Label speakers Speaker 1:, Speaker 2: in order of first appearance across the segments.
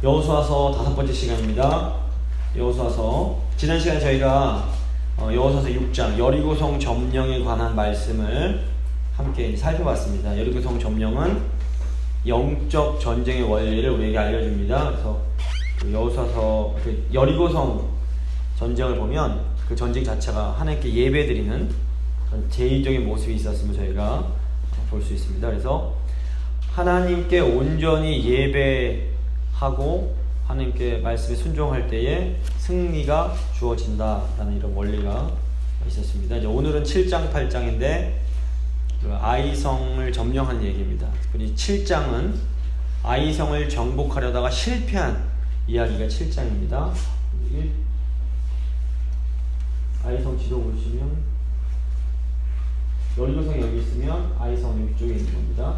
Speaker 1: 여호수아서 5번째 시간입니다. 여호수아서 지난 시간에 저희가 여호수아서 6장 여리고성 점령에 관한 말씀을 함께 살펴봤습니다. 여리고성 점령은 영적 전쟁의 원리를 우리에게 알려줍니다. 그래서 여호수아서 여리고성 전쟁을 보면 그 전쟁 자체가 하나님께 예배드리는 제의적인 모습이 있었음을 저희가 볼 수 있습니다. 그래서 하나님께 온전히 예배하고 하나님께 말씀에 순종할 때에 승리가 주어진다라는 이런 원리가 있었습니다. 이제 오늘은 7장 8장인데 아이성을 점령한 얘기입니다. 그리고 7장은 아이성을 정복하려다가 실패한 이야기가 7장입니다. 아이성 지도 보시면 여리고성이 여기 있으면 아이성 이쪽에 있는 겁니다.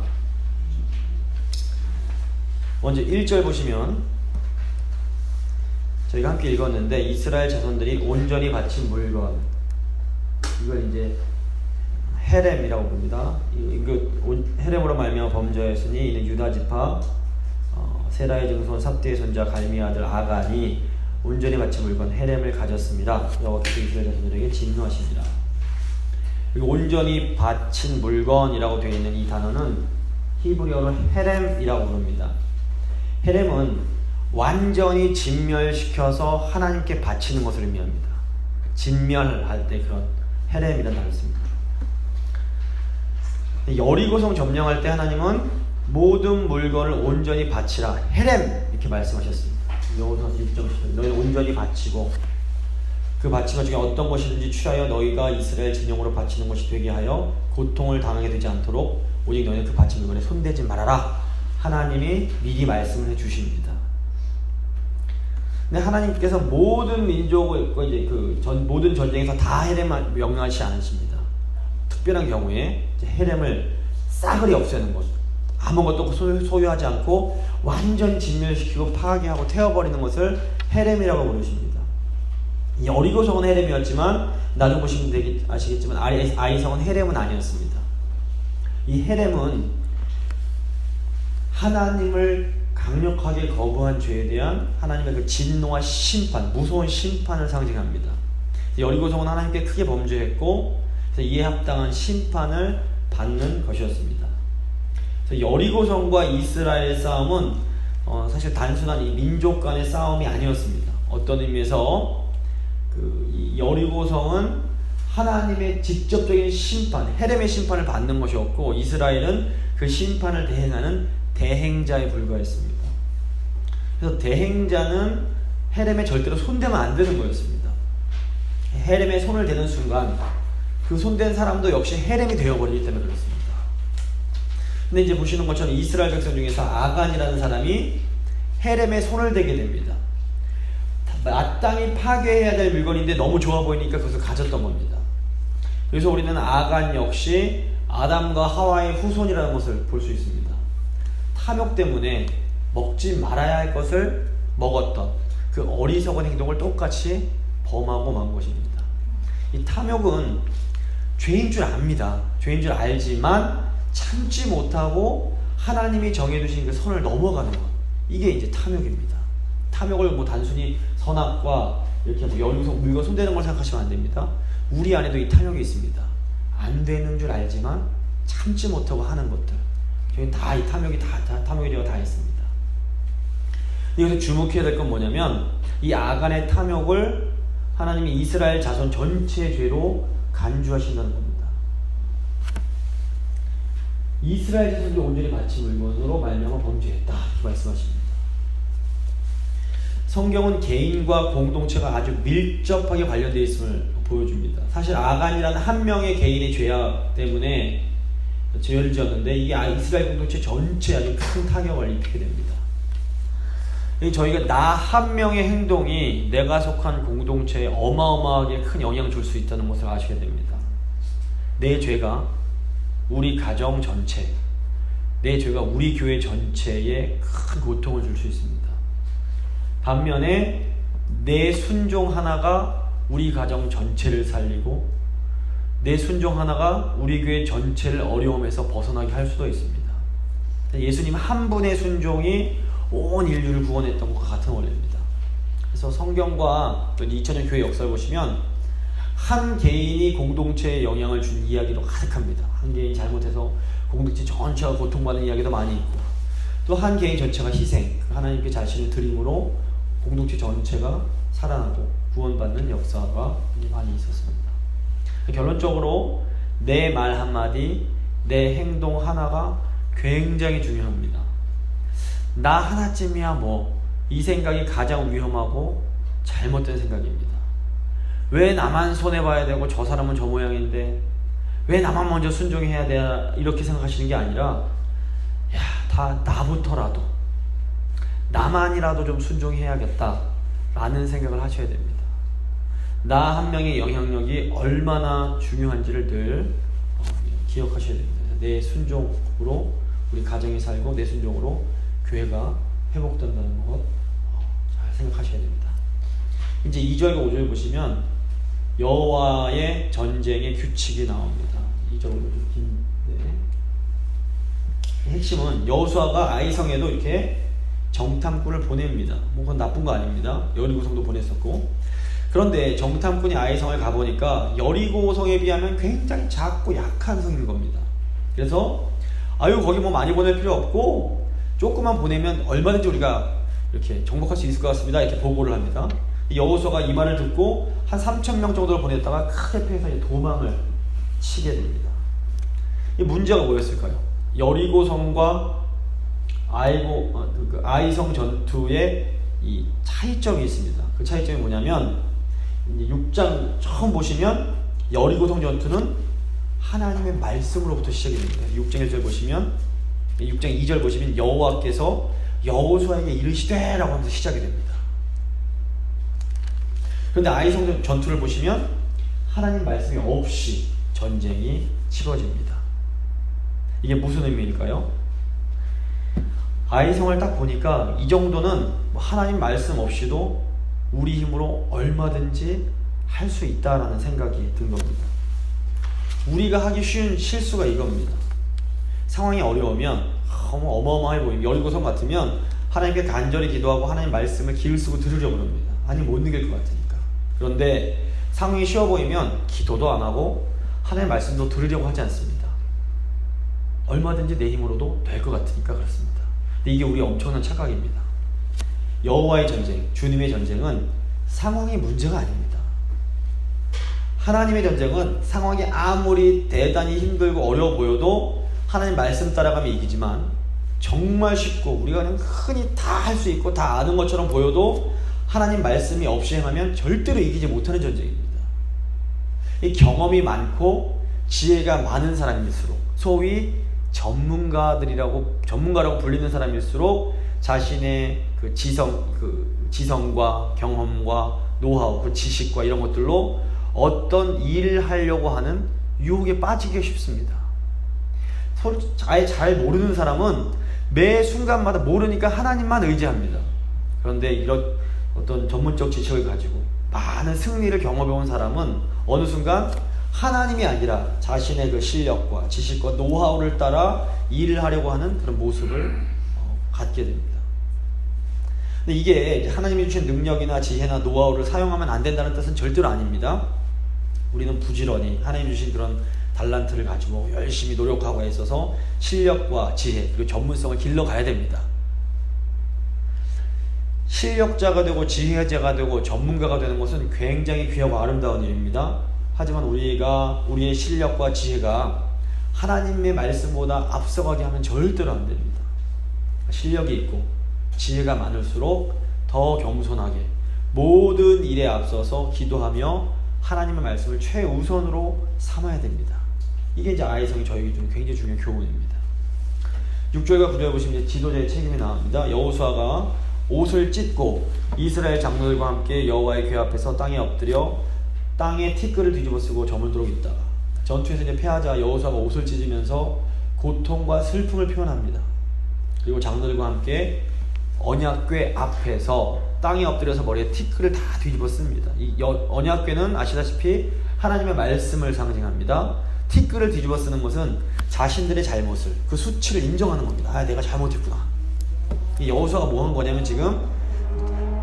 Speaker 1: 먼저 1절 보시면 저희가 함께 읽었는데 이스라엘 자손들이 온전히 바친 물건, 이걸 이제 헤렘이라고 부릅니다. 헤렘으로 말미암아 범죄하였으니 이는 유다 지파 세라의 증손 삽디의 손자 갈미의 아들 아간이 온전히 바친 물건 헤렘을 가졌습니다. 여호와께서 이스라엘 자손들에게 진노하시니라. 그리고 온전히 바친 물건이라고 되어 있는 이 단어는 히브리어로 헤렘이라고 부릅니다. 헤렘은 완전히 진멸시켜서 하나님께 바치는 것을 의미합니다. 진멸할 때 그런 헤렘이라는 단어를 씁니다. 여리고성 점령할 때 하나님은 모든 물건을 온전히 바치라 헤렘 이렇게 말씀하셨습니다. 여호수아서 6장 너희는 온전히 바치고 그 바친 것 중에 어떤 것이든지 취하여 너희가 이스라엘 진영으로 바치는 것이 되게 하여 고통을 당하게 되지 않도록 오직 너희는 그 바친 물건에 손대지 말아라. 하나님이 미리 말씀을 해주십니다. 근데 하나님께서 모든 민족을 모든 전쟁에서 다 헤렘을 명령하지 않으십니다. 특별한 경우에 헤렘을 싸그리 없애는 것, 아무것도 소유하지 않고 완전 진멸시키고 파괴하고 태워버리는 것을 헤렘이라고 부르십니다. 여리고성은 헤렘이었지만 나중 보시면 아시겠지만 아이성은 헤렘은 아니었습니다. 이 헤렘은 하나님을 강력하게 거부한 죄에 대한 하나님의 그 진노와 심판, 무서운 심판을 상징합니다. 여리고성은 하나님께 크게 범죄했고 그래서 이에 합당한 심판을 받는 것이었습니다. 그래서 여리고성과 이스라엘 싸움은 사실 단순한 이 민족 간의 싸움이 아니었습니다. 어떤 의미에서 이 여리고성은 하나님의 직접적인 심판, 헤렘의 심판을 받는 것이었고 이스라엘은 그 심판을 대행하는 대행자에 불과했습니다. 그래서 대행자는 헤렘에 절대로 손대면 안 되는 거였습니다. 헤렘에 손을 대는 순간 그 손댄 사람도 역시 헤렘이 되어버리기 때문에 그렇습니다. 근데 이제 보시는 것처럼 이스라엘 백성 중에서 아간이라는 사람이 헤렘에 손을 대게 됩니다. 마땅히 파괴해야 될 물건인데 너무 좋아 보이니까 그것을 가졌던 겁니다. 그래서 우리는 아간 역시 아담과 하와의 후손이라는 것을 볼 수 있습니다. 탐욕 때문에 먹지 말아야 할 것을 먹었던 그 어리석은 행동을 똑같이 범하고 만 것입니다. 이 탐욕은 죄인 줄 압니다. 죄인 줄 알지만 참지 못하고 하나님이 정해두신 그 선을 넘어가는 것, 이게 이제 탐욕입니다. 탐욕을 단순히 선악과 이렇게 여리고성 물건 손대는 걸 생각하시면 안 됩니다. 우리 안에도 이 탐욕이 있습니다. 안 되는 줄 알지만 참지 못하고 하는 것들, 저희는 다 이 탐욕이 다 있습니다. 여기서 주목해야 될 건 뭐냐면 이 아간의 탐욕을 하나님이 이스라엘 자손 전체의 죄로 간주하신다는 겁니다. 이스라엘 자손이 온전히 바친 물건으로 말미암아 범죄했다 이렇게 말씀하십니다. 성경은 개인과 공동체가 아주 밀접하게 관련되어 있음을 보여줍니다. 사실 아간이라는 한 명의 개인의 죄악 때문에 죄를 지었는데 이게 이스라엘 공동체 전체에 아주 큰 타격을 입히게 됩니다. 저희가 나 한 명의 행동이 내가 속한 공동체에 어마어마하게 큰 영향을 줄 수 있다는 것을 아시게 됩니다. 내 죄가 우리 가정 전체, 내 죄가 우리 교회 전체에 큰 고통을 줄 수 있습니다. 반면에 내 순종 하나가 우리 가정 전체를 살리고 내 순종 하나가 우리 교회 전체를 어려움에서 벗어나게 할 수도 있습니다. 예수님 한 분의 순종이 온 인류를 구원했던 것과 같은 원리입니다. 그래서 성경과 2000년 교회 역사를 보시면 한 개인이 공동체에 영향을 준 이야기로 가득합니다. 한 개인이 잘못해서 공동체 전체가 고통받는 이야기도 많이 있고, 또 한 개인 전체가 희생, 하나님께 자신을 드림으로 공동체 전체가 살아나고 구원받는 역사가 많이 있었습니다. 결론적으로 내 말 한마디, 내 행동 하나가 굉장히 중요합니다. 나 하나쯤이야 이 생각이 가장 위험하고 잘못된 생각입니다. 왜 나만 손해봐야 되고 저 사람은 저 모양인데 왜 나만 먼저 순종해야 되나, 이렇게 생각하시는 게 아니라 다 나부터라도, 나만이라도 좀 순종해야겠다 라는 생각을 하셔야 됩니다. 나 한 명의 영향력이 얼마나 중요한지를 늘 기억하셔야 됩니다. 내 순종으로 우리 가정이 살고 내 순종으로 교회가 회복된다는 것 잘 생각하셔야 됩니다. 이제 2절과 5절 보시면 여호와의 전쟁의 규칙이 나옵니다. 2절 5절 좀 긴데, 핵심은 여호수아가 아이성에도 이렇게 정탐꾼을 보냅니다. 그건 나쁜 거 아닙니다. 여리고성도 보냈었고. 그런데 정탐꾼이 아이성을 가보니까 여리고성에 비하면 굉장히 작고 약한 성인 겁니다. 그래서 거기 많이 보낼 필요 없고 조금만 보내면 얼마든지 우리가 이렇게 정복할 수 있을 것 같습니다. 이렇게 보고를 합니다. 여호수아가 이 말을 듣고 한 3,000명 정도를 보냈다가 크게 패해서 도망을 치게 됩니다. 이 문제가 뭐였을까요? 여리고성과 아이성 전투에 이 차이점이 있습니다. 그 차이점이 뭐냐면 6장 처음 보시면 여리고성 전투는 하나님의 말씀으로부터 시작이 됩니다. 6장 1절 보시면, 6장 2절 보시면 여호와께서 여호수아에게 이르시되 라고 하면서 시작이 됩니다. 그런데 아이성 전투를 보시면 하나님 말씀이 없이 전쟁이 치러집니다. 이게 무슨 의미일까요? 아이성을 딱 보니까 이 정도는 하나님 말씀 없이도 우리 힘으로 얼마든지 할 수 있다라는 생각이 든 겁니다. 우리가 하기 쉬운 실수가 이겁니다. 상황이 어려우면 어마어마해 보이면, 여리고성 같으면 하나님께 간절히 기도하고 하나님 말씀을 기를 쓰고 들으려고 합니다. 아니 못 이길 것 같으니까. 그런데 상황이 쉬워 보이면 기도도 안 하고 하나님 말씀도 들으려고 하지 않습니다. 얼마든지 내 힘으로도 될 것 같으니까 그렇습니다. 근데 이게 우리의 엄청난 착각입니다. 여호와의 전쟁, 주님의 전쟁은 상황이 문제가 아닙니다. 하나님의 전쟁은 상황이 아무리 대단히 힘들고 어려워 보여도 하나님 말씀 따라가면 이기지만, 정말 쉽고 우리가 그냥 흔히 다 할 수 있고 다 아는 것처럼 보여도 하나님 말씀이 없이 행하면 절대로 이기지 못하는 전쟁입니다. 이 경험이 많고 지혜가 많은 사람일수록, 소위 전문가라고 불리는 사람일수록 자신의 지성과 경험과 노하우, 지식과 이런 것들로 어떤 일을 하려고 하는 유혹에 빠지기가 쉽습니다. 서로 아예 잘 모르는 사람은 매 순간마다 모르니까 하나님만 의지합니다. 그런데 이런 어떤 전문적 지식을 가지고 많은 승리를 경험해온 사람은 어느 순간 하나님이 아니라 자신의 그 실력과 지식과 노하우를 따라 일을 하려고 하는 그런 모습을 갖게 됩니다. 근데 이게 하나님이 주신 능력이나 지혜나 노하우를 사용하면 안 된다는 뜻은 절대로 아닙니다. 우리는 부지런히 하나님 주신 그런 달란트를 가지고 열심히 노력하고 애써서 실력과 지혜 그리고 전문성을 길러가야 됩니다. 실력자가 되고 지혜자가 되고 전문가가 되는 것은 굉장히 귀하고 아름다운 일입니다. 하지만 우리의 실력과 지혜가 하나님의 말씀보다 앞서가게 하면 절대로 안 됩니다. 실력이 있고 지혜가 많을수록 더 겸손하게 모든 일에 앞서서 기도하며 하나님의 말씀을 최우선으로 삼아야 됩니다. 이게 이제 아이성이 저에게 좀 굉장히 중요한 교훈입니다. 6절과 9절 보시면 지도자의 책임이 나옵니다. 여호수아가 옷을 찢고 이스라엘 장로들과 함께 여호와의 궤 앞에서 땅에 엎드려 땅에 티끌을 뒤집어 쓰고 저물도록 있다가, 전투에서 이제 패하자 여호수아가 옷을 찢으면서 고통과 슬픔을 표현합니다. 그리고 장로들과 함께 언약궤 앞에서 땅에 엎드려서 머리에 티끌을 다 뒤집어 씁니다. 이 언약궤는 아시다시피 하나님의 말씀을 상징합니다. 티끌을 뒤집어 쓰는 것은 자신들의 잘못을, 그 수치를 인정하는 겁니다. 내가 잘못했구나. 이 여호수아가 뭐 한 거냐면 지금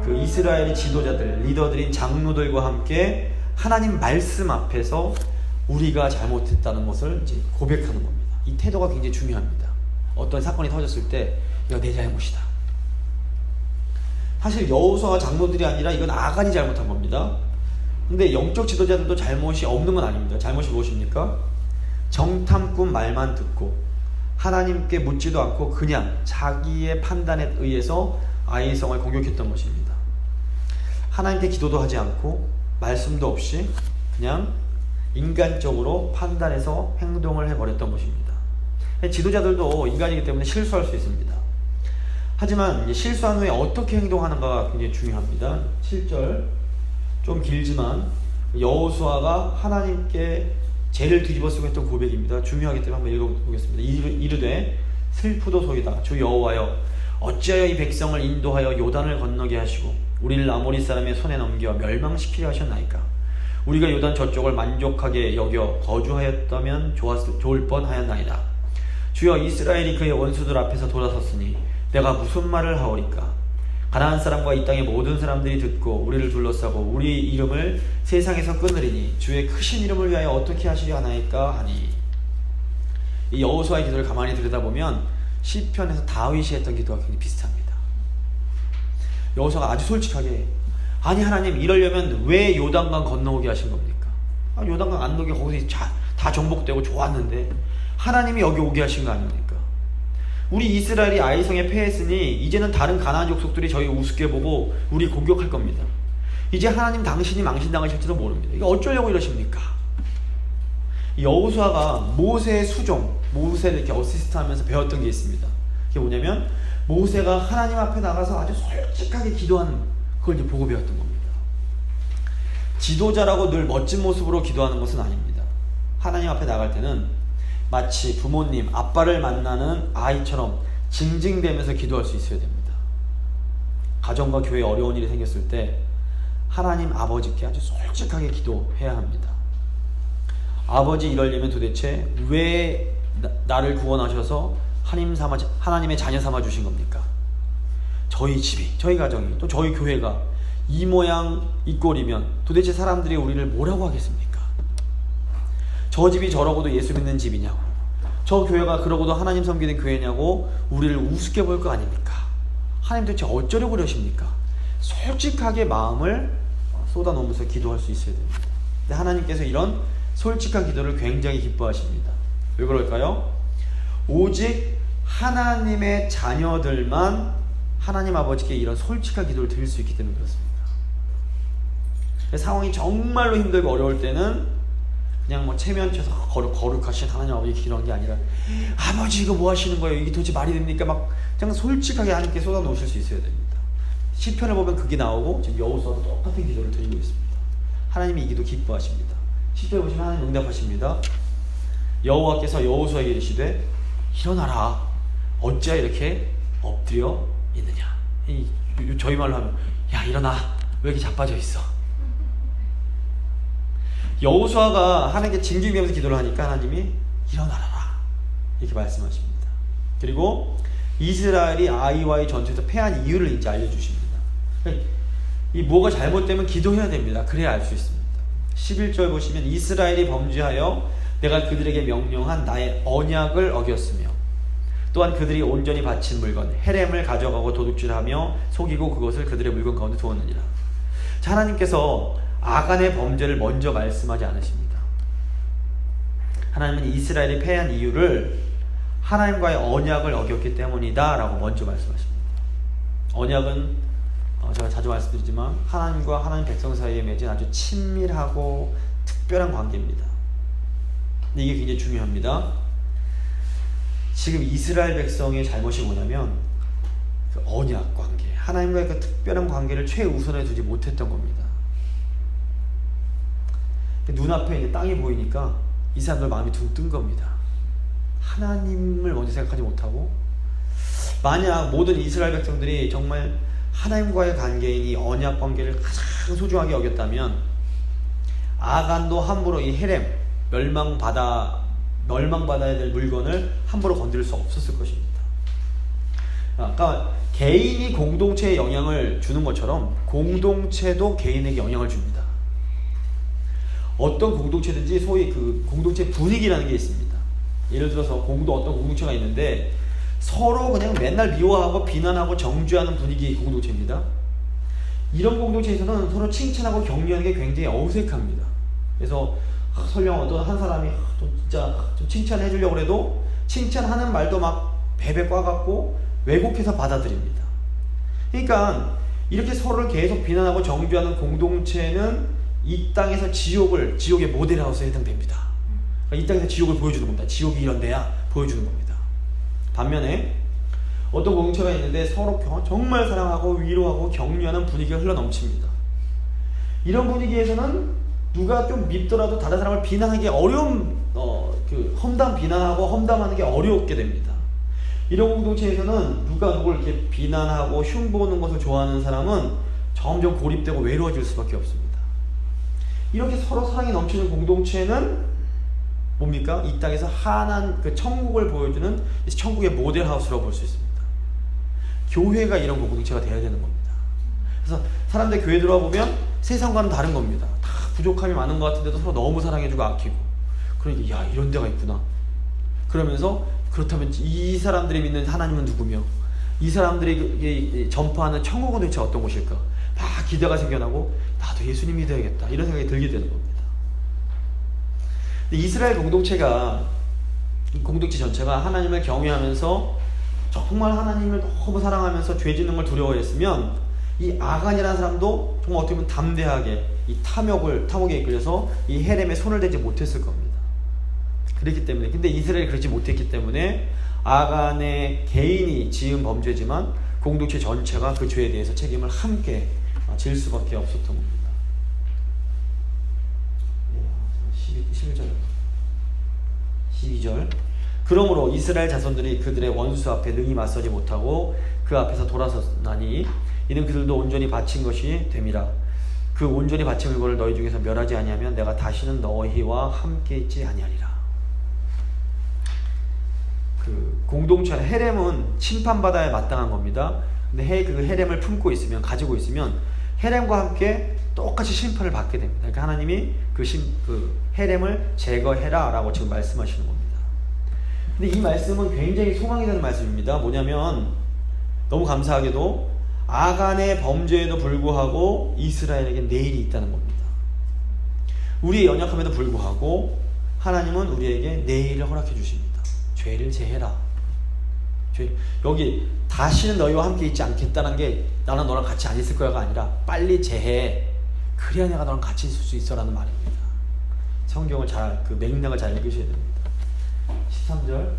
Speaker 1: 그 이스라엘의 지도자들, 리더들인 장로들과 함께 하나님 말씀 앞에서 우리가 잘못했다는 것을 이제 고백하는 겁니다. 이 태도가 굉장히 중요합니다. 어떤 사건이 터졌을 때 이거 내 잘못이다. 사실 여호수아가 장로들이 아니라 이건 아간이 잘못한 겁니다. 근데 영적 지도자들도 잘못이 없는 건 아닙니다. 잘못이 무엇입니까? 정탐꾼 말만 듣고 하나님께 묻지도 않고 그냥 자기의 판단에 의해서 아이성을 공격했던 것입니다. 하나님께 기도도 하지 않고 말씀도 없이 그냥 인간적으로 판단해서 행동을 해버렸던 것입니다. 지도자들도 인간이기 때문에 실수할 수 있습니다. 하지만 실수한 후에 어떻게 행동하는가가 굉장히 중요합니다. 7절 좀 길지만 여호수아가 하나님께 죄를 뒤집어쓰고 했던 고백입니다. 중요하기 때문에 한번 읽어보겠습니다. 이르되 슬프도소이다. 주 여호와여 어찌하여 이 백성을 인도하여 요단을 건너게 하시고 우리를 아모리 사람의 손에 넘겨 멸망시키려 하셨나이까. 우리가 요단 저쪽을 만족하게 여겨 거주하였다면 좋을 뻔하였나이다. 주여 이스라엘이 그의 원수들 앞에서 돌아섰으니 내가 무슨 말을 하오리까. 가나안 사람과 이 땅의 모든 사람들이 듣고 우리를 둘러싸고 우리 이름을 세상에서 끊으리니 주의 크신 이름을 위하여 어떻게 하시려 하나이까 하니. 이 여호수아의 기도를 가만히 들여다보면 시편에서 다윗이 했던 기도와 굉장히 비슷합니다. 여호수아가 아주 솔직하게 아니 하나님 이러려면 왜 요단강 건너오게 하신 겁니까? 요단강 안 오게 거기서 다 정복되고 좋았는데 하나님이 여기 오게 하신 거 아닙니까? 우리 이스라엘이 아이성에 패했으니 이제는 다른 가나안 족속들이 저희 우습게 보고 우리 공격할 겁니다. 이제 하나님 당신이 망신당하실지도 모릅니다. 이거 어쩌려고 이러십니까? 여호수아가 모세의 수종, 모세를 이렇게 어시스트하면서 배웠던 게 있습니다. 그게 뭐냐면 모세가 하나님 앞에 나가서 아주 솔직하게 기도하는 그걸 이제 보고 배웠던 겁니다. 지도자라고 늘 멋진 모습으로 기도하는 것은 아닙니다. 하나님 앞에 나갈 때는 마치 부모님, 아빠를 만나는 아이처럼 징징대면서 기도할 수 있어야 됩니다. 가정과 교회에 어려운 일이 생겼을 때 하나님 아버지께 아주 솔직하게 기도해야 합니다. 아버지 이러려면 도대체 왜 나를 구원하셔서 하나님의 자녀 삼아 주신 겁니까? 저희 집이, 저희 가정이, 또 저희 교회가 이 모양 이 꼴이면 도대체 사람들이 우리를 뭐라고 하겠습니까? 저 집이 저러고도 예수 믿는 집이냐고, 저 교회가 그러고도 하나님 섬기는 교회냐고 우리를 우습게 볼 거 아닙니까? 하나님 도대체 어쩌려고 그러십니까? 솔직하게 마음을 쏟아놓으면서 기도할 수 있어야 됩니다. 근데 하나님께서 이런 솔직한 기도를 굉장히 기뻐하십니다. 왜 그럴까요? 오직 하나님의 자녀들만 하나님 아버지께 이런 솔직한 기도를 드릴 수 있기 때문에 그렇습니다. 상황이 정말로 힘들고 어려울 때는 그냥 뭐 체면쳐서 거룩하신 하나님 아버지 기도하는 게 아니라 아버지 이거 뭐 하시는 거예요? 이게 도대체 말이 됩니까? 막 그냥 솔직하게 하나님께 쏟아놓으실 수 있어야 됩니다. 시편을 보면 그게 나오고 지금 여호수아도 똑같은 기도를 드리고 있습니다. 하나님이 이 기도 기뻐하십니다. 시편에 보시면 하나님 응답하십니다. 여호와께서 여호수아에게 이르시되 일어나라. 어찌하여 이렇게 엎드려 있느냐. 저희 말로 하면 야 일어나. 왜 이렇게 자빠져 있어? 여호수아가 하나님께 징징대면서 기도를 하니까 하나님이 일어나라 이렇게 말씀하십니다. 그리고 이스라엘이 아이와의 전투에서 패한 이유를 이제 알려주십니다. 이 뭐가 잘못되면 기도해야 됩니다. 그래야 알 수 있습니다. 11절 보시면 이스라엘이 범죄하여 내가 그들에게 명령한 나의 언약을 어겼으며 또한 그들이 온전히 바친 물건 헤렘을 가져가고 도둑질하며 속이고 그것을 그들의 물건 가운데 두었느니라. 자, 하나님께서 아간의 범죄를 먼저 말씀하지 않으십니다. 하나님은 이스라엘이 패한 이유를 하나님과의 언약을 어겼기 때문이다 라고 먼저 말씀하십니다. 언약은 제가 자주 말씀드리지만 하나님과 하나님 백성 사이에 맺은 아주 친밀하고 특별한 관계입니다. 근데 이게 굉장히 중요합니다. 지금 이스라엘 백성의 잘못이 뭐냐면 그 언약 관계, 하나님과의 그 특별한 관계를 최우선에 두지 못했던 겁니다. 눈앞에 이제 땅이 보이니까 이 사람들 마음이 둥 뜬 겁니다. 하나님을 먼저 생각하지 못하고, 만약 모든 이스라엘 백성들이 정말 하나님과의 관계인 이 언약 관계를 가장 소중하게 여겼다면 아간도 함부로 이 헤렘 멸망받아야 될 물건을 함부로 건드릴 수 없었을 것입니다. 아까 개인이 공동체에 영향을 주는 것처럼 공동체도 개인에게 영향을 줍니다. 어떤 공동체든지 소위 그 공동체 분위기라는 게 있습니다. 예를 들어서 어떤 공동체가 있는데 서로 그냥 맨날 미워하고 비난하고 정죄하는 분위기 공동체입니다. 이런 공동체에서는 서로 칭찬하고 격려하는 게 굉장히 어색합니다. 그래서 설령 어떤 한 사람이 좀 진짜 좀 칭찬해 주려고 해도 칭찬하는 말도 막 베베 꽈갖고 왜곡해서 받아들입니다. 그러니까 이렇게 서로를 계속 비난하고 정죄하는 공동체는 이 땅에서 지옥의 모델하우스에 해당됩니다. 그러니까 이 땅에서 지옥을 보여주는 겁니다. 지옥이 이런 데야 보여주는 겁니다. 반면에 어떤 공동체가 있는데 서로 정말 사랑하고 위로하고 격려하는 분위기가 흘러넘칩니다. 이런 분위기에서는 누가 좀 밉더라도 다른 사람을 비난하기 어려운 비난하고 험담하는 게 어렵게 됩니다. 이런 공동체에서는 누가 누굴 이렇게 비난하고 흉보는 것을 좋아하는 사람은 점점 고립되고 외로워질 수밖에 없습니다. 이렇게 서로 사랑이 넘치는 공동체는 뭡니까? 이 땅에서 그 천국을 보여주는 천국의 모델하우스라고 볼 수 있습니다. 교회가 이런 공동체가 되어야 되는 겁니다. 그래서 사람들 교회 들어와 보면 세상과는 다른 겁니다. 다 부족함이 많은 것 같은데도 서로 너무 사랑해주고 아끼고, 그러니까 야, 이런 데가 있구나. 그러면서 그렇다면 이 사람들이 믿는 하나님은 누구며 이 사람들이 전파하는 천국은 도대체 어떤 곳일까? 막 기대가 생겨나고 나도 예수님 믿어야겠다 이런 생각이 들게 되는 겁니다. 근데 이스라엘 공동체가, 공동체 전체가 하나님을 경외하면서 정말 하나님을 너무 사랑하면서 죄 짓는 걸 두려워했으면 이 아간이라는 사람도 정말 어떻게 보면 담대하게 이 탐욕에 이끌려서 이 헤렘에 손을 대지 못했을 겁니다. 그렇기 때문에, 근데 이스라엘이 그렇지 못했기 때문에 아간의 개인이 지은 범죄지만 공동체 전체가 그 죄에 대해서 책임을 함께 질 수밖에 없었던 겁니다. 12절. 그러므로 이스라엘 자손들이 그들의 원수 앞에 능히 맞서지 못하고 그 앞에서 돌아섰나니 이는 그들도 온전히 바친 것이 됨이라. 그 온전히 바친 물건을 너희 중에서 멸하지 아니하면 내가 다시는 너희와 함께 있지 아니하리라. 그 공동체 헤렘은 심판받아야 마땅한 겁니다. 근데 그 헤렘을 품고 있으면, 가지고 있으면 헤렘과 함께 똑같이 심판을 받게 됩니다. 그러니까 하나님이 그 헤렘을 제거해라 라고 지금 말씀하시는 겁니다. 근데 이 말씀은 굉장히 소망이 되는 말씀입니다. 뭐냐면 너무 감사하게도 아간의 범죄에도 불구하고 이스라엘에게 내일이 있다는 겁니다. 우리의 연약함에도 불구하고 하나님은 우리에게 내일을 허락해 주십니다. 죄를 제해라. 여기 다시는 너희와 함께 있지 않겠다는 게 나는 너랑 같이 안 있을 거야가 아니라 빨리 제해. 그래야 내가 너랑 같이 있을 수 있어 라는 말입니다. 성경을 그 맥락을 잘 읽으셔야 됩니다. 13절.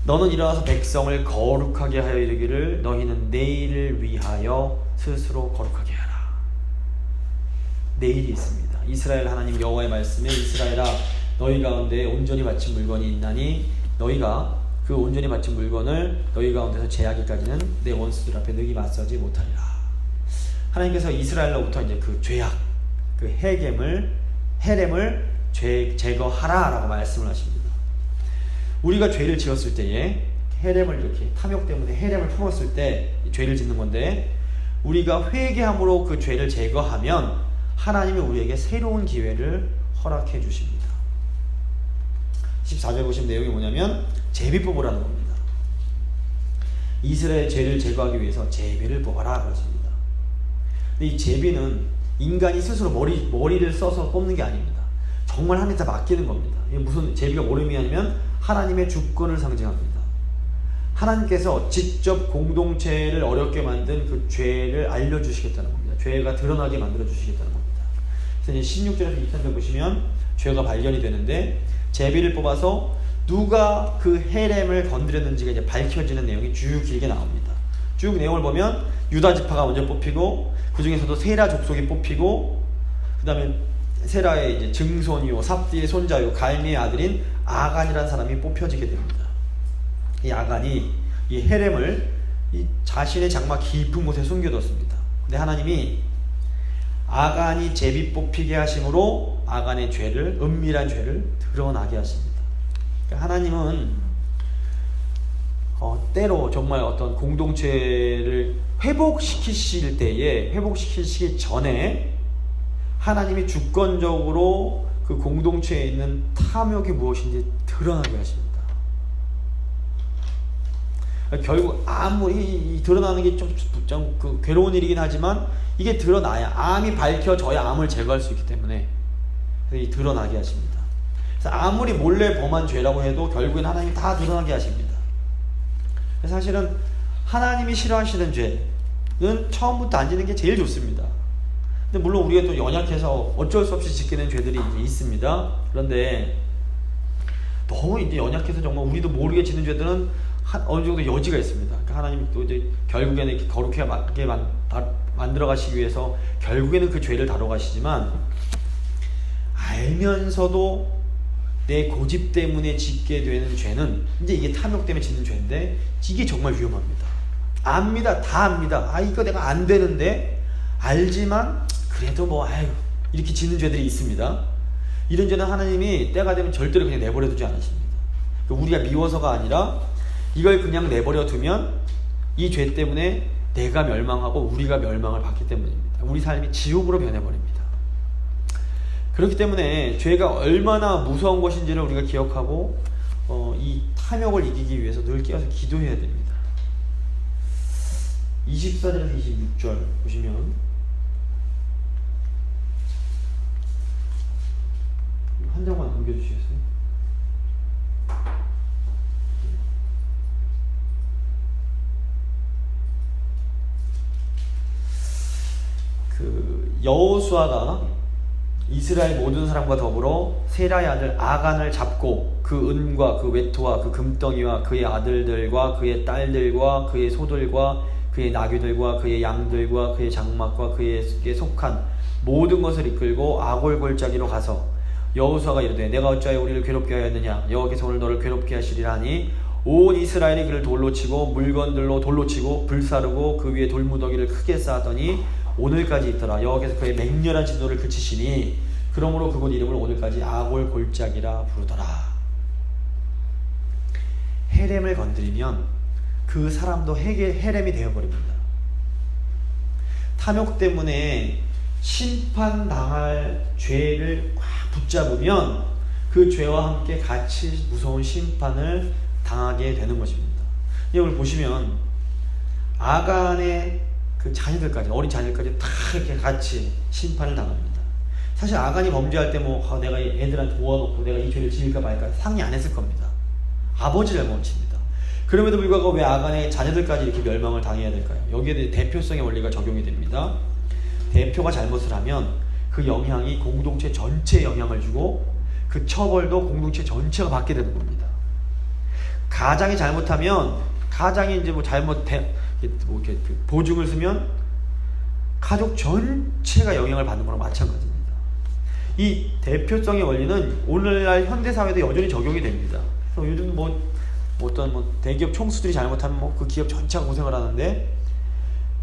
Speaker 1: 너는 일어나서 백성을 거룩하게 하여 이르기를 너희는 내일을 위하여 스스로 거룩하게 하라. 내일이 있습니다. 이스라엘 하나님 여호와의 말씀에 이스라엘아 너희 가운데 온전히 바친 물건이 있나니 너희가 그 온전히 바친 물건을 너희 가운데서 제하기까지는 내 원수들 앞에 능히 맞서지 못하리라. 하나님께서 이스라엘로부터 이제 그 죄악, 그 헤렘을 제거하라 라고 말씀을 하십니다. 우리가 죄를 지었을 때에 헤렘을 이렇게 탐욕 때문에 헤렘을 품었을 때 죄를 짓는 건데, 우리가 회개함으로 그 죄를 제거하면 하나님이 우리에게 새로운 기회를 허락해 주십니다. 14절 보시면 내용이 뭐냐면 제비 뽑으라는 겁니다. 이스라엘 죄를 제거하기 위해서 제비를 뽑아라 그러십니다. 근데 이 제비는 인간이 스스로 머리를 써서 뽑는 게 아닙니다. 정말 하나님께 맡기는 겁니다. 이게 무슨 제비가 뭘 의미하냐면 하나님의 주권을 상징합니다. 하나님께서 직접 공동체를 어렵게 만든 그 죄를 알려주시겠다는 겁니다. 죄가 드러나게 만들어주시겠다는 겁니다. 그래서 이제 16절에서 23절 보시면 죄가 발견이 되는데 제비를 뽑아서 누가 그 헤렘을 건드렸는지가 이제 밝혀지는 내용이 쭉 길게 나옵니다. 쭉 내용을 보면 유다 지파가 먼저 뽑히고 그 중에서도 세라 족속이 뽑히고 그 다음에 세라의 이제 증손이요 삽디의 손자요 갈미의 아들인 아간이라는 사람이 뽑혀지게 됩니다. 이 아간이 이 헤렘을 이 자신의 장막 깊은 곳에 숨겨뒀습니다. 근데 하나님이 아간이 제비 뽑히게 하심으로 아간의 죄를, 은밀한 죄를 드러나게 하십니다. 그러니까 하나님은 때로 정말 어떤 공동체를 회복시키기 전에 하나님이 주권적으로 그 공동체에 있는 탐욕이 무엇인지 드러나게 하십니다. 결국 아무리 드러나는 게 좀 그 괴로운 일이긴 하지만 이게 드러나야, 암이 밝혀져야 암을 제거할 수 있기 때문에 드러나게 하십니다. 그래서 아무리 몰래 범한 죄라고 해도 결국엔 하나님이 다 드러나게 하십니다. 사실은 하나님이 싫어하시는 죄는 처음부터 안 짓는 게 제일 좋습니다. 근데 물론 우리가 또 연약해서 어쩔 수 없이 짓게 된 죄들이 이제 있습니다. 그런데 너무 이제 연약해서 정말 우리도 모르게 짓는 죄들은 어느 정도 여지가 있습니다. 그러니까 하나님이 또 이제 결국에는 이렇게 거룩하게 만들어 가시기 위해서 결국에는 그 죄를 다뤄 가시지만, 알면서도 내 고집 때문에 짓게 되는 죄는 이제 이게 탐욕 때문에 짓는 죄인데, 이게 정말 위험합니다. 압니다. 다 압니다. 이거 내가 안 되는데, 알지만 그래도 뭐 이렇게 짓는 죄들이 있습니다. 이런 죄는 하나님이 때가 되면 절대로 그냥 내버려 두지 않으십니다. 우리가 미워서가 아니라 이걸 그냥 내버려 두면 이 죄 때문에 내가 멸망하고 우리가 멸망을 받기 때문입니다. 우리 삶이 지옥으로 변해버립니다. 그렇기 때문에 죄가 얼마나 무서운 것인지를 우리가 기억하고 이 탐욕을 이기기 위해서 늘 깨어서 기도해야 됩니다. 24절에서 26절 보시면, 한 장만 넘겨주시겠어요? 여호수아가 이스라엘 모든 사람과 더불어 세라의 아들 아간을 잡고 그 은과 그 외투와 그 금덩이와 그의 아들들과 그의 딸들과 그의 소들과 그의 나귀들과 그의 양들과 그의 장막과 그에게 속한 모든 것을 이끌고 아골 골짜기로 가서 여호수아가 이르되 내가 어찌하여 우리를 괴롭게 하였느냐, 여호와께서 오늘 너를 괴롭게 하시리라 하니 온 이스라엘이 그를 돌로 치고 물건들로 돌로 치고 불사르고 그 위에 돌무더기를 크게 쌓았더니 오늘까지 있더라. 여호와께서 그의 맹렬한 진노를 그치시니 그러므로 그곳 이름을 오늘까지 아골 골짜기라 부르더라. 헤렘을 건드리면 그 사람도 헤렘이 되어버립니다. 탐욕 때문에 심판당할 죄를 꽉 붙잡으면 그 죄와 함께 같이 무서운 심판을 당하게 되는 것입니다. 여기 보시면 아간의 그 자녀들까지, 어린 자녀들까지 다 이렇게 같이 심판을 당합니다. 사실 아간이 범죄할 때 내가 애들한테 모아놓고 내가 이 죄를 지을까 말까 상의 안 했을 겁니다. 아버지를 멈춥니다. 그럼에도 불구하고 왜 아간의 자녀들까지 이렇게 멸망을 당해야 될까요? 여기에 대해 대표성의 원리가 적용이 됩니다. 대표가 잘못을 하면 그 영향이 공동체 전체에 영향을 주고 그 처벌도 공동체 전체가 받게 되는 겁니다. 가장이 잘못하면, 가장이 이제 이렇게 보증을 쓰면 가족 전체가 영향을 받는 거랑 마찬가지입니다. 이 대표성의 원리는 오늘날 현대사회도 여전히 적용이 됩니다. 그래서 요즘 어떤 대기업 총수들이 잘못하면 그 기업 전체가 고생을 하는데,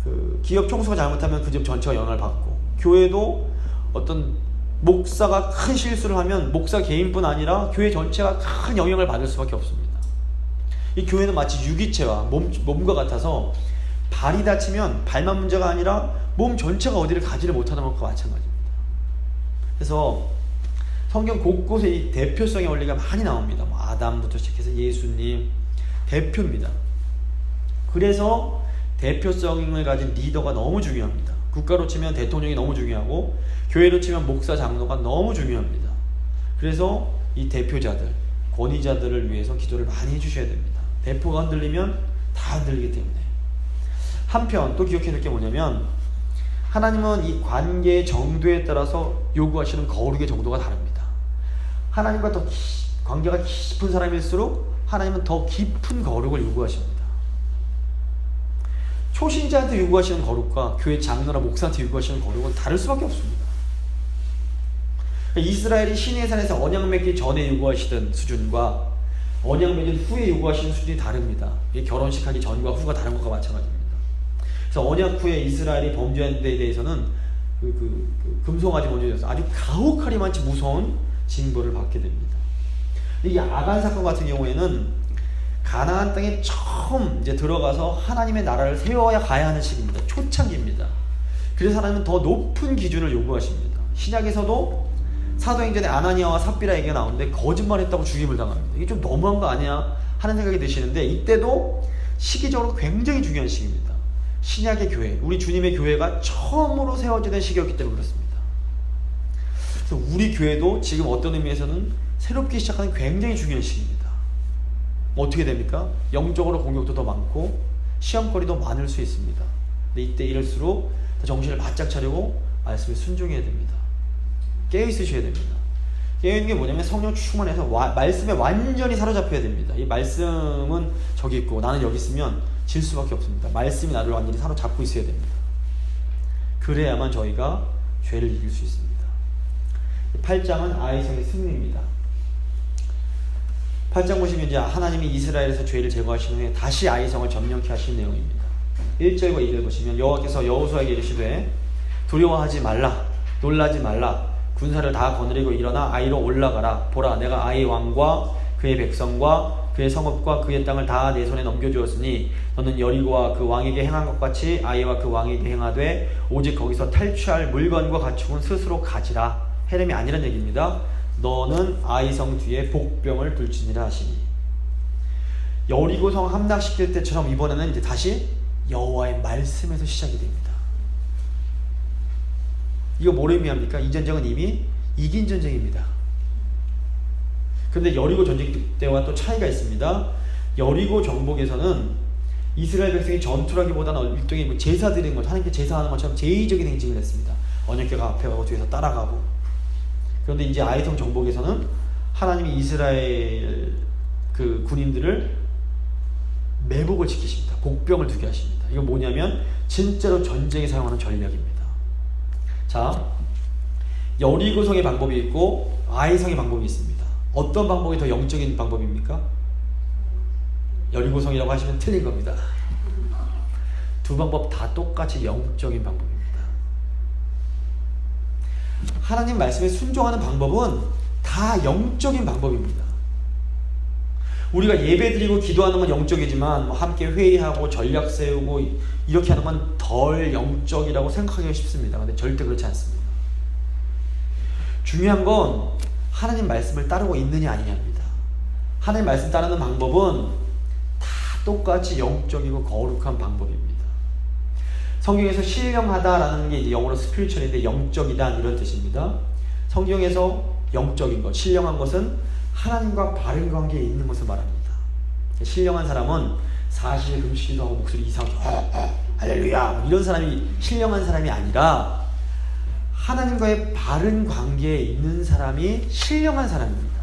Speaker 1: 그 기업 총수가 잘못하면 그 기업 전체가 영향을 받고, 교회도 어떤 목사가 큰 실수를 하면 목사 개인뿐 아니라 교회 전체가 큰 영향을 받을 수밖에 없습니다. 이 교회는 마치 유기체와 몸과 같아서 발이 다치면 발만 문제가 아니라 몸 전체가 어디를 가지를 못하는 것과 마찬가지입니다. 그래서 성경 곳곳에 이 대표성의 원리가 많이 나옵니다. 아담부터 시작해서 예수님, 대표입니다. 그래서 대표성을 가진 리더가 너무 중요합니다. 국가로 치면 대통령이 너무 중요하고, 교회로 치면 목사, 장로가 너무 중요합니다. 그래서 이 대표자들, 권위자들을 위해서 기도를 많이 해주셔야 됩니다. 대표가 흔들리면 다 흔들리기 때문에. 한편 또 기억해야 될 게 뭐냐면, 하나님은 이 관계의 정도에 따라서 요구하시는 거룩의 정도가 다릅니다. 하나님과 더 관계가 깊은 사람일수록 하나님은 더 깊은 거룩을 요구하십니다. 초신자한테 요구하시는 거룩과 교회 장로나 목사한테 요구하시는 거룩은 다를 수밖에 없습니다. 이스라엘이 시내의 산에서 언약 맺기 전에 요구하시던 수준과 언약 맺은 후에 요구하시는 수준이 다릅니다. 이게 결혼식 하기 전과 후가 다른 것과 마찬가지입니다. 그래서 언약 후에 이스라엘이 범죄한 데에 대해서는 금송아지 먼저 아주 가혹하리만치 무서운 징벌을 받게 됩니다. 이 아간 사건 같은 경우에는 가나안 땅에 처음 이제 들어가서 하나님의 나라를 세워야 가야 하는 시기입니다. 초창기입니다. 그래서 하나님은 더 높은 기준을 요구하십니다. 신약에서도 사도행전에 아나니아와 삽비라 얘기가 나오는데 거짓말했다고 죽임을 당합니다. 이게 좀 너무한 거 아니야 하는 생각이 드시는데, 이때도 시기적으로 굉장히 중요한 시기입니다. 신약의 교회, 우리 주님의 교회가 처음으로 세워지는 시기였기 때문에 그렇습니다. 그래서 우리 교회도 지금 어떤 의미에서는 새롭게 시작하는 굉장히 중요한 시기입니다. 어떻게 됩니까? 영적으로 공격도 더 많고 시험거리도 많을 수 있습니다. 근데 이때 이럴수록 정신을 바짝 차리고 말씀에 순종해야 됩니다. 깨어있으셔야 됩니다. 깨어있는 게 뭐냐면 성령 충만해서 말씀에 완전히 사로잡혀야 됩니다. 이 말씀은 저기 있고 나는 여기 있으면 질 수밖에 없습니다. 말씀이 나를 완전히 사로잡고 있어야 됩니다. 그래야만 저희가 죄를 이길 수 있습니다. 8장은 아이성의 승리입니다. 8장 보시면 이제 하나님이 이스라엘에서 죄를 제거하신 후에 다시 아이성을 점령케 하신 내용입니다. 1절과 2절 보시면 여호와께서 여호수아에게 이르시되 두려워하지 말라, 놀라지 말라, 군사를 다 거느리고 일어나 아이로 올라가라. 보라, 내가 아이 왕과 그의 백성과 그의 성읍과 그의 땅을 다 내 손에 넘겨주었으니 너는 여리고와 그 왕에게 행한 것 같이 아이와 그 왕에게 행하되 오직 거기서 탈취할 물건과 가축은 스스로 가지라. 헤렘이 아니란 얘기입니다. 너는 아이성 뒤에 복병을 둘지니라 하시니, 여리고성 함락시킬 때처럼 이번에는 이제 다시 여호와의 말씀에서 시작이 됩니다. 이거 뭘 의미합니까? 이 전쟁은 이미 이긴 전쟁입니다. 그런데 여리고 전쟁 때와 또 차이가 있습니다. 여리고 정복에서는 이스라엘 백성이 전투라기보다는 일종의 제사 드리는 것, 하나님께 제사하는 것처럼 제의적인 행진을 했습니다. 언약궤가 앞에 가고 뒤에서 따라가고. 그런데 이제 아이성 정복에서는 하나님이 이스라엘 그 군인들을 매복을 지키십니다. 복병을 두게 하십니다. 이건 뭐냐면 진짜로 전쟁에 사용하는 전략입니다. 자, 여리고성의 방법이 있고 아이성의 방법이 있습니다. 어떤 방법이 더 영적인 방법입니까? 여리고성이라고 하시면 틀린 겁니다. 두 방법 다 똑같이 영적인 방법입니다. 하나님 말씀에 순종하는 방법은 다 영적인 방법입니다. 우리가 예배드리고 기도하는 건 영적이지만 함께 회의하고 전략 세우고 이렇게 하는 건 덜 영적이라고 생각하기가 쉽습니다. 근데 절대 그렇지 않습니다. 중요한 건 하나님 말씀을 따르고 있느냐 아니냐입니다. 하나님 말씀 따르는 방법은 다 똑같이 영적이고 거룩한 방법입니다. 성경에서 신령하다라는 게 이제 영어로 스피리추얼인데 영적이다 이런 뜻입니다. 성경에서 영적인 것, 신령한 것은 하나님과 바른 관계에 있는 것을 말합니다. 신령한 사람은 사실 금식도 하고 목소리 이상하게 할렐루야 이런 사람이 신령한 사람이 아니라 하나님과의 바른 관계에 있는 사람이 신령한 사람입니다.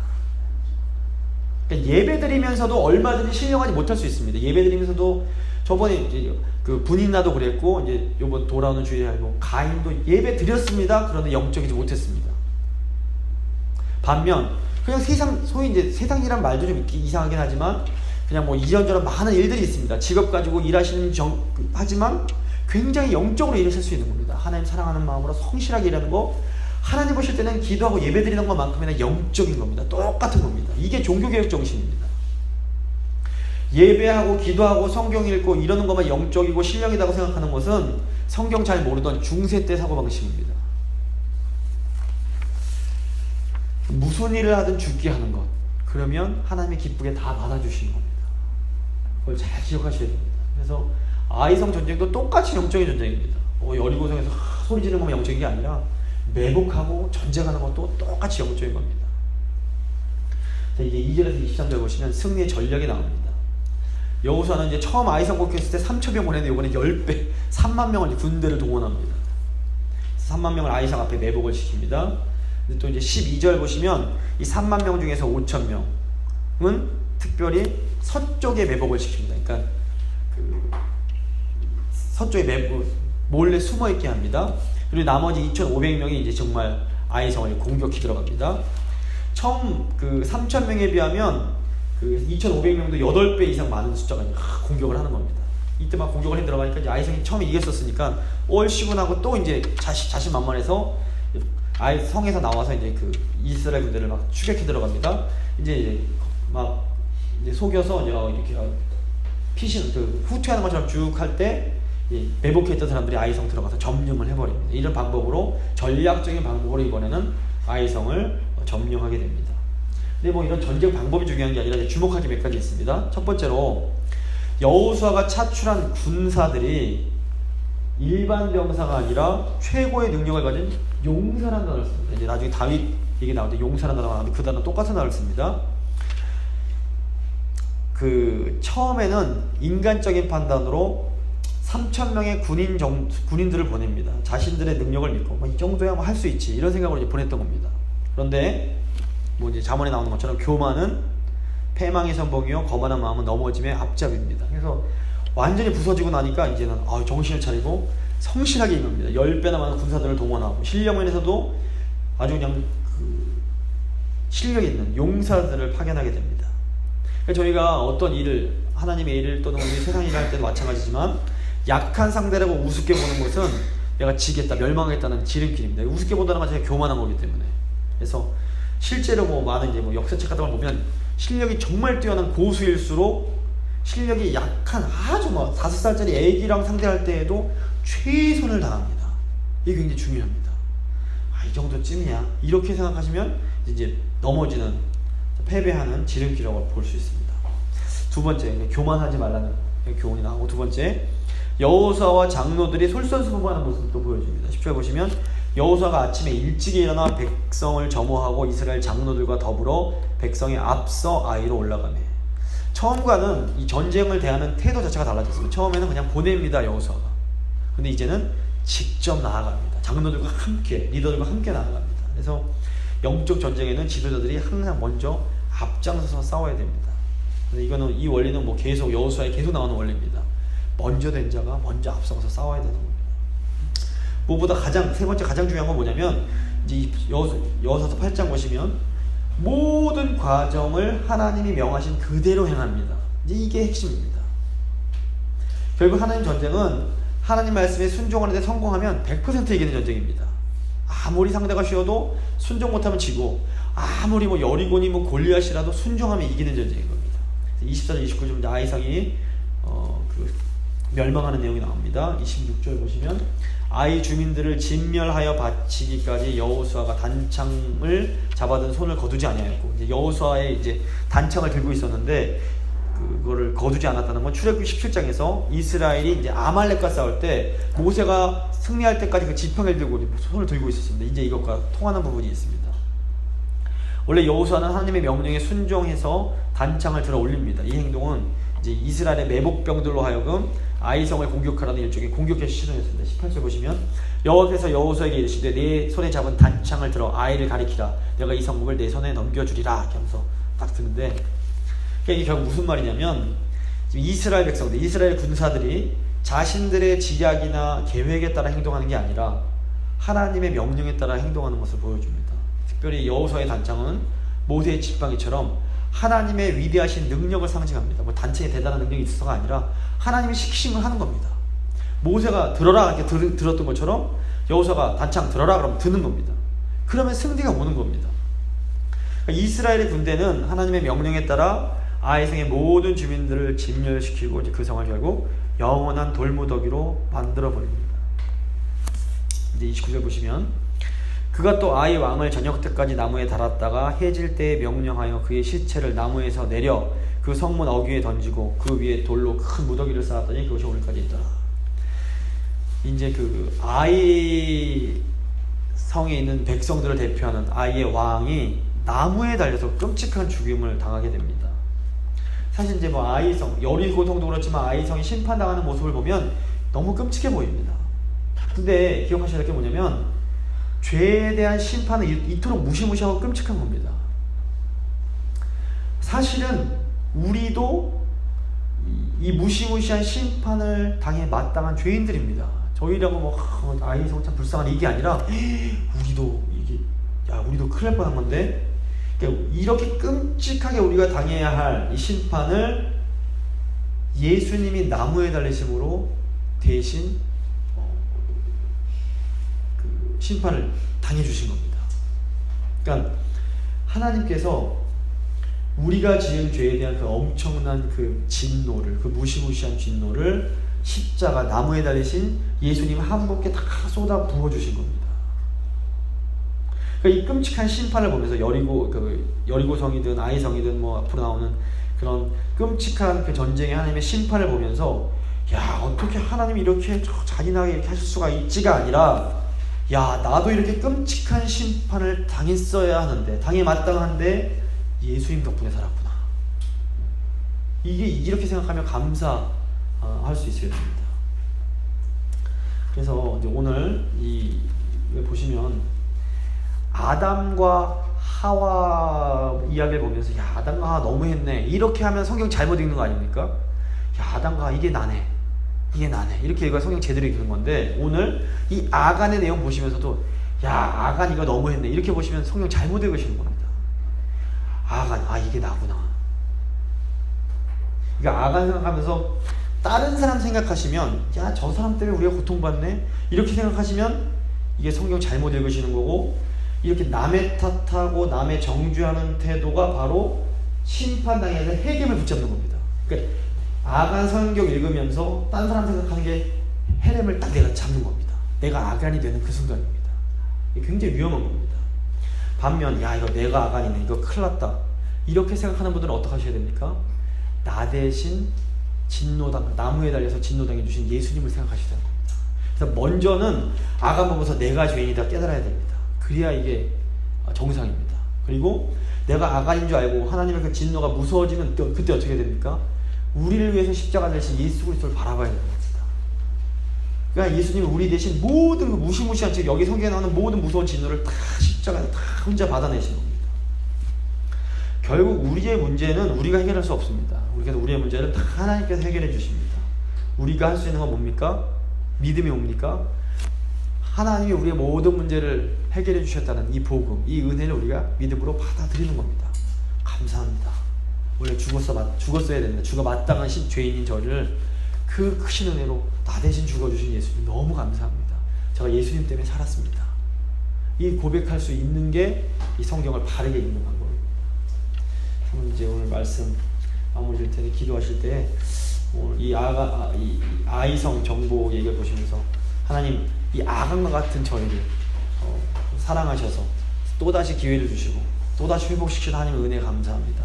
Speaker 1: 그러니까 예배드리면서도 얼마든지 신령하지 못할 수 있습니다. 예배드리면서도 저번에 이제 그 분인나도 그랬고 이제 이번 돌아오는 주일에 뭐 가인도 예배 드렸습니다. 그런데 영적이지 못했습니다. 반면 그냥 소위 이제 세상이란 말도 좀 이상하긴 하지만 그냥 뭐 이런저런 많은 일들이 있습니다. 직업 가지고 일하시는 하지만 굉장히 영적으로 일하실 수 있는 겁니다. 하나님 사랑하는 마음으로 성실하게 일하는 거, 하나님 보실 때는 기도하고 예배드리는 것만큼이나 영적인 겁니다. 똑같은 겁니다. 이게 종교개혁 정신입니다. 예배하고 기도하고 성경 읽고 이러는 것만 영적이고 신령이라고 생각하는 것은 성경 잘 모르던 중세 때 사고방식입니다. 무슨 일을 하든 죽게 하는 것, 그러면 하나님이 기쁘게 다 받아주시는 겁니다. 그걸 잘 기억하셔야 됩니다. 그래서 아이성 전쟁도 똑같이 영적인 전쟁입니다. 여리고성에서 소리 지르는 것만 영적인 게 아니라 매복하고 전쟁하는 것도 똑같이 영적인 겁니다. 자, 이게 2절에서 23절 보시면 승리의 전략이 나옵니다. 여호수아는 이제 처음 아이성 공격했을 때 3,000명 보냈는데 이번에 10배, 3만 명을 군대를 동원합니다. 3만 명을 아이성 앞에 매복을 시킵니다. 또 이제 12절 보시면 이 3만 명 중에서 5,000명은 특별히 서쪽에 매복을 시킵니다. 그러니까 그 서쪽에 몰래 숨어 있게 합니다. 그리고 나머지 2,500명이 이제 정말 아이성을 공격해 들어갑니다. 처음 그 3,000명에 비하면 그 2,500명도 8배 이상 많은 숫자가 공격을 하는 겁니다. 이때 막 공격을 해 들어가니까 이제 아이성이 처음에 이겼었으니까 얼씨구나고 또 이제 자신만만해서 성에서 나와서 이제 그 이스라엘 군대를 막 추격해 들어갑니다. 이제 막 이제 속여서 이렇게 피신 후퇴하는 것처럼 쭉 할 때 매복했던 사람들이 아이성 들어가서 점령을 해버립니다. 이런 방법으로 전략적인 방법으로 이번에는 아이성을 점령하게 됩니다. 근데 뭐 이런 전쟁 방법이 중요한 게 아니라 주목할 게 몇 가지 있습니다. 첫 번째로 여호수아가 차출한 군사들이 일반 병사가 아니라 최고의 능력을 가진 용사라는 단어를 씁니다. 이제 나중에 다윗 얘기 나올 때 용사라는 단어가 나오는데 그 단어는 똑같은 단어를 씁니다. 처음에는 인간적인 판단으로 3,000명의 군인들을 보냅니다. 자신들의 능력을 믿고 이 정도야 뭐 할 수 있지 이런 생각으로 이제 보냈던 겁니다. 그런데 뭐 이제 잠언에 나오는 것처럼 교만은 패망의 선봉이요 거만한 마음은 넘어짐의 앞잡이입니다. 그래서 완전히 부서지고 나니까 이제는 정신을 차리고 성실하게 임합니다. 10배나 많은 군사들을 동원하고 실력면에서도 아주 그냥 실력 있는 용사들을 파견하게 됩니다. 저희가 어떤 일을 하나님의 일을 또는 우리 세상 일을 할 때도 마찬가지지만 약한 상대라고 우습게 보는 것은 내가 지겠다 멸망하겠다는 지름길입니다. 우습게 본다는 건 제가 교만한 거기 때문에. 그래서 실제로 뭐 많은 이제 뭐 역사책 같은 걸 보면 실력이 정말 뛰어난 고수일수록 실력이 약한 아주 뭐 5살짜리 애기랑 상대할 때에도 최선을 다합니다. 이게 굉장히 중요합니다. 이 정도쯤이야 이렇게 생각하시면 이제 넘어지는 패배하는 지름길이라고 볼 수 있습니다. 두 번째, 교만하지 말라는 교훈이 나오고, 두 번째, 여호수아와 장로들이 솔선수범하는 모습도 보여줍니다. 10절 보시면 여호수아가 아침에 일찍 일어나 백성을 점호하고 이스라엘 장로들과 더불어 백성의 앞서 아이로 올라가며. 처음과는 이 전쟁을 대하는 태도 자체가 달라졌습니다. 처음에는 그냥 보냅니다, 여호수아가. 근데 이제는 직접 나아갑니다. 장로들과 함께, 리더들과 함께 나아갑니다. 그래서 영적 전쟁에는 지도자들이 항상 먼저 앞장서서 싸워야 됩니다. 근데 이 원리는 뭐 계속 여호수아에 계속 나오는 원리입니다. 먼저 된 자가 먼저 앞서가서 싸워야 되는 겁니다. 무엇보다 세 번째 가장 중요한 건 뭐냐면 이제 여호수아서 8장 보시면 모든 과정을 하나님이 명하신 그대로 행합니다. 이게 핵심입니다. 결국 하나님 전쟁은 하나님 말씀에 순종하는 데 성공하면 100% 이기는 전쟁입니다. 아무리 상대가 쉬워도 순종 못하면 지고 아무리 뭐 여리고니 뭐 골리앗이라도 순종하면 이기는 전쟁인 겁니다. 24절 29절 아이성이 멸망하는 내용이 나옵니다. 26절 보시면 아이 주민들을 진멸하여 바치기까지 여호수아가 단창을 잡아든 손을 거두지 아니하였고, 이제 여호수아의 이제 단창을 들고 있었는데 그거를 거두지 않았다는 건 출애굽기 17장에서 이스라엘이 이제 아말렉과 싸울 때 모세가 승리할 때까지 그 지팡이를 들고 손을 들고 있었습니다. 이제 이것과 통하는 부분이 있습니다. 원래 여호수아는 하나님의 명령에 순종해서 단창을 들어 올립니다. 이 행동은 이제 이스라엘의 매복병들로 하여금 아이성을 공격하라는 일종의 공격의 시도였습니다. 18절 보시면 여호와께서 여호수아에게 이르시되 내 손에 잡은 단창을 들어 아이를 가리키라. 내가 이 성읍을 내 손에 넘겨주리라. 이렇게 하면서 딱 드는데 이게 결국 무슨 말이냐면 이스라엘 백성들, 이스라엘 군사들이 자신들의 지략이나 계획에 따라 행동하는 게 아니라 하나님의 명령에 따라 행동하는 것을 보여줍니다. 특별히 여호수아의 단창은 모세의 지팡이처럼 하나님의 위대하신 능력을 상징합니다. 뭐 단체에 대단한 능력이 있어서가 아니라 하나님이 시키신 걸 하는 겁니다. 모세가 들어라 이렇게 들었던 것처럼 여호수아가 단창 들어라 그러면 드는 겁니다. 그러면 승리가 오는 겁니다. 그러니까 이스라엘의 군대는 하나님의 명령에 따라 아이성의 모든 주민들을 진멸시키고 이제 그 성을 결국 영원한 돌무더기로 만들어 버립니다. 이제 29절 보시면 그가 또 아이 왕을 저녁 때까지 나무에 달았다가 해질 때에 명령하여 그의 시체를 나무에서 내려 그 성문 어귀에 던지고 그 위에 돌로 큰 무더기를 쌓았더니 그것이 오늘까지 있더라. 이제 그 아이 성에 있는 백성들을 대표하는 아이의 왕이 나무에 달려서 끔찍한 죽임을 당하게 됩니다. 사실 이제 뭐 아이성, 여리고성도 그렇지만 아이성이 심판당하는 모습을 보면 너무 끔찍해 보입니다. 근데 기억하셔야 될 게 뭐냐면 죄에 대한 심판은 이토록 무시무시하고 끔찍한 겁니다. 사실은 우리도 이 무시무시한 심판을 당해 마땅한 죄인들입니다. 저희라고 뭐 아이성 참 불쌍한 이게 아니라 우리도 큰일 날 뻔한 건데 이렇게 끔찍하게 우리가 당해야 할 이 심판을 예수님이 나무에 달리심으로 대신 심판을 당해주신 겁니다. 그러니까 하나님께서 우리가 지은 죄에 대한 그 엄청난 그 진노를, 그 무시무시한 진노를 십자가 나무에 달리신 예수님 한 분께 다 쏟아 부어주신 겁니다. 그러니까 이 끔찍한 심판을 보면서 여리고성이든 아이성이든 뭐 앞으로 나오는 그런 끔찍한 그 전쟁의 하나님의 심판을 보면서 야, 어떻게 하나님이 이렇게 잔인하게 이렇게 하실 수가 있지가 아니라, 야, 나도 이렇게 끔찍한 심판을 당했어야 하는데, 당해 마땅한데 예수님 덕분에 살았구나. 이게 이렇게 생각하면 감사할 수 있어야 됩니다. 그래서 이제 오늘 이 보시면 아담과 하와 이야기를 보면서 야, 아담과 하와 너무했네, 이렇게 하면 성경 잘못 읽는 거 아닙니까? 야, 아담과 하와 이게 나네, 이렇게 읽어야 성경 제대로 읽는 건데, 오늘 이 아간의 내용 보시면서도 야, 아간 이거 너무했네, 이렇게 보시면 성경 잘못 읽으시는 겁니다. 아간, 이게 나구나. 그러니까 아간 생각하면서 다른 사람 생각하시면 야, 저 사람 때문에 우리가 고통받네, 이렇게 생각하시면 이게 성경 잘못 읽으시는 거고, 이렇게 남의 탓하고 남의 정죄하는 태도가 바로 심판당해서 해겜을 붙잡는 겁니다. 그러니까 아간 성경 읽으면서 딴 사람 생각하는 게 헤렘을 딱 내가 잡는 겁니다. 내가 아간이 되는 그 순간입니다. 이게 굉장히 위험한 겁니다. 반면 야, 이거 내가 아간이네, 이거 큰일 났다, 이렇게 생각하는 분들은 어떻게 하셔야 됩니까? 나 대신 진노당, 나무에 달려서 진노당해 주신 예수님을 생각하셔야 됩니다. 그래서 먼저는 아간 보면서 내가 죄인이다 깨달아야 됩니다. 그래야 이게 정상입니다. 그리고 내가 아간인 줄 알고 하나님의 그 진노가 무서워지면 그때 어떻게 됩니까? 우리를 위해서 십자가 대신 예수 그리스도를 바라봐야 됩니다. 그러니까 예수님은 우리 대신 모든 그 무시무시한, 즉 여기 성경에 나오는 모든 무서운 진노를 다 십자가에 다 혼자 받아내신 겁니다. 결국 우리의 문제는 우리가 해결할 수 없습니다. 우리의 문제는 다 하나님께서 해결해 주십니다. 우리가 할 수 있는 건 뭡니까? 믿음이 뭡니까? 하나님이 우리의 모든 문제를 해결해 주셨다는 이 복음, 이 은혜를 우리가 믿음으로 받아들이는 겁니다. 감사합니다. 원래 죽었어야 된다. 죽어 마땅한 죄인인 저를 그 크신 은혜로 나 대신 죽어주신 예수님 너무 감사합니다. 제가 예수님 때문에 살았습니다. 이 고백할 수 있는 게 이 성경을 바르게 읽는 방법입니다. 그럼 이제 오늘 말씀 마무리 될 텐데, 기도하실 때 오늘 이 아이성 정보 얘기를 보시면서 하나님, 이 아간과 같은 저희를 사랑하셔서 또다시 기회를 주시고 또다시 회복시키는 하나님의 은혜 감사합니다.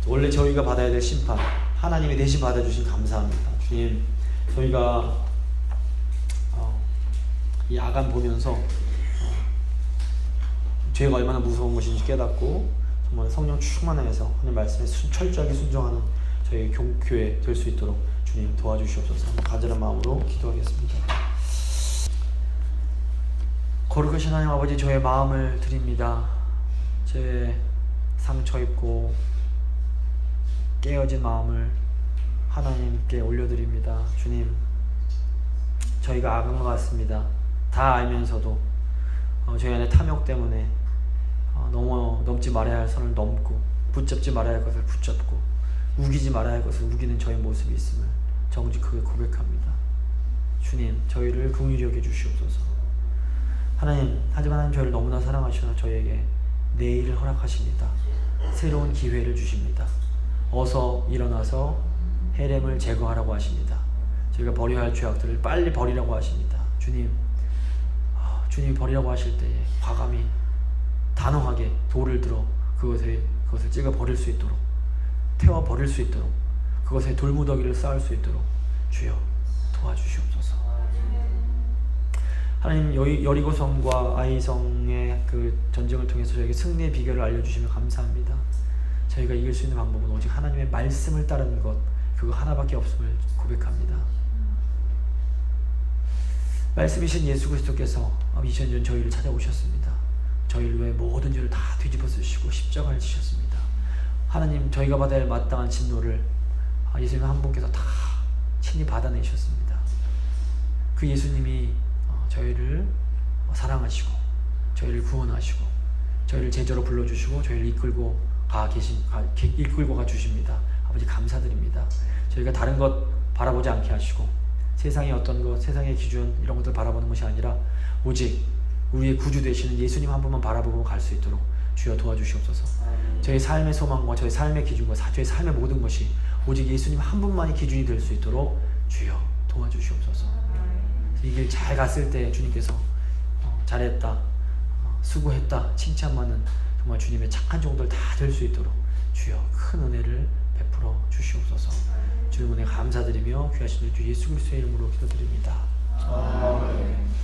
Speaker 1: 원래 저희가 받아야 될 심판 하나님이 대신 받아주신 감사합니다. 주님, 저희가 이 아간 보면서 죄가 얼마나 무서운 것인지 깨닫고 정말 성령 충만하여서 하나님 말씀에 철저하게 순종하는 저희 교회 될 수 있도록 주님 도와주시옵소서. 한번 간절한 마음으로 기도하겠습니다. 거룩하신 하나님 아버지, 저의 마음을 드립니다. 제 상처 입고 깨어진 마음을 하나님께 올려드립니다. 주님, 저희가 아간과 같습니다. 다 알면서도 저희 안에 탐욕 때문에 넘지 말아야 할 선을 넘고 붙잡지 말아야 할 것을 붙잡고 우기지 말아야 할 것을 우기는 저의 모습이 있음을 정직하게 고백합니다. 주님, 저희를 긍휼히 여겨 주시옵소서. 하나님, 하지만 하나님 저희를 너무나 사랑하셔서 저희에게 내일을 허락하십니다. 새로운 기회를 주십니다. 어서 일어나서 헤렘을 제거하라고 하십니다. 저희가 버려야 할 죄악들을 빨리 버리라고 하십니다. 주님이 버리라고 하실 때에 과감히 단호하게 돌을 들어 그것을 찍어 버릴 수 있도록, 태워 버릴 수 있도록, 그것에 돌무더기를 쌓을 수 있도록 주여 도와주시옵소서. 하나님, 여리고성과 아이성의 그 전쟁을 통해서 저에게 승리의 비결을 알려주시면 감사합니다. 저희가 이길 수 있는 방법은 오직 하나님의 말씀을 따르는 것, 그거 하나밖에 없음을 고백합니다. 말씀이신 예수 그리스도께서 2000년 저희를 찾아오셨습니다. 저희를 위해 모든 죄를 다 뒤집어 쓰시고 십자가를 지셨습니다. 하나님, 저희가 받아야 할 마땅한 진노를 예수님 한 분께서 다 친히 받아내셨습니다. 그 예수님이 저희를 사랑하시고 저희를 구원하시고 저희를 제자로 불러주시고 저희를 이끌고 가 주십니다. 아버지, 감사드립니다. 저희가 다른 것 바라보지 않게 하시고 세상의 어떤 것, 세상의 기준 이런 것들 바라보는 것이 아니라 오직 우리의 구주 되시는 예수님 한 분만 바라보고 갈 수 있도록 주여 도와주시옵소서. 저희 삶의 소망과 저희 삶의 기준과 저희 삶의 모든 것이 오직 예수님 한 분만이 기준이 될 수 있도록 주여 도와주시옵소서. 이 길 잘 갔을 때 주님께서 잘했다, 수고했다 칭찬받는 정말 주님의 착한 종들 다 될 수 있도록 주여 큰 은혜를 베풀어 주시옵소서. 주님 은혜 감사드리며 귀하신 주 예수 그리스도의 이름으로 기도드립니다. 아멘.